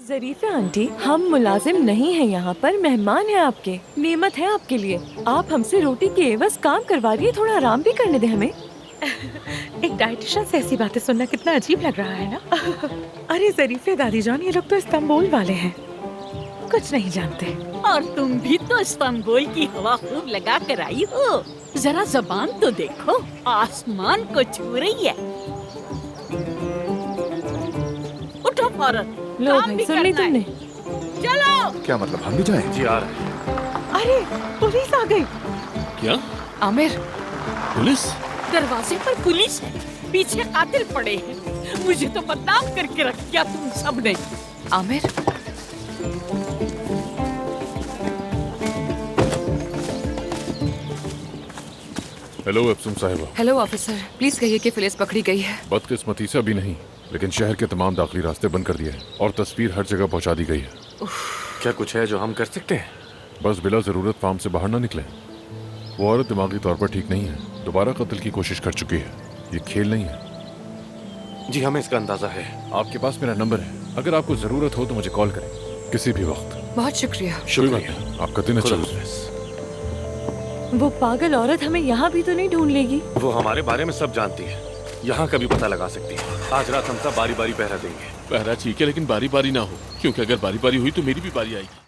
Zarifa aunty, हम मुलाजिम नहीं हैं यहाँ पर, मेहमान हैं आपके। नेमत है आपके लिए। आप हमसे रोटी के एवज काम करवा रही है, थोड़ा आराम भी करने दे हमें। एक डाइटिशियन से ऐसी बातें सुनना कितना अजीब लग रहा है ना। अरे जरीफे दादी जान, ये लोग तो इस्तांबुल वाले हैं, कुछ नहीं जानते। और तुम भी तो इस्तांबुल की हवा खूब लगा कर आई हो। जरा जबान तो देखो, आसमान को छू रही है। उठो फौरन, लो काम भाई, भी सुन ली करना है। तुमने? चलो। क्या मतलब हम भी जाएं? जी आ रहे हैं। अरे पुलिस आ गई। क्या? आमिर, पुलिस? दरवाजे पर पुलिस है, पीछे कातिल पड़े हैं। मुझे तो बदनाम करके रख दिया तुम सब ने। आमिर, हेलो एप्सम साहिबा। हेलो ऑफिसर, प्लीज कहिए कि पुलिस पकड़ी गई है। बदकिस्मती से अभी नहीं, लेकिन शहर के तमाम दाखिली रास्ते बंद कर दिए हैं और तस्वीर हर जगह पहुंचा दी गई है। क्या कुछ है जो हम कर सकते हैं? बस बिला जरूरत फार्म से बाहर ना निकलें। वो औरत दिमागी तौर पर ठीक नहीं है, दोबारा कत्ल की कोशिश कर चुकी है। ये खेल नहीं है। जी हमें इसका अंदाजा है। आपके पास मेरा नंबर है, अगर आपको जरूरत हो तो मुझे कॉल करें किसी भी वक्त। बहुत शुक्रिया। शुक्रिया। आपका दिन अच्छा खुदा हो। हाफिज। वो पागल औरत हमें यहाँ भी तो नहीं ढूंढ लेगी। वो हमारे बारे में सब जानती है, यहाँ का भी पता लगा सकती है। आज रात हम सब बारी बारी पहरा देंगे। पहरा ठीक है, लेकिन बारी बारी ना हो, क्योंकि अगर बारी बारी हुई तो मेरी भी बारी आएगी।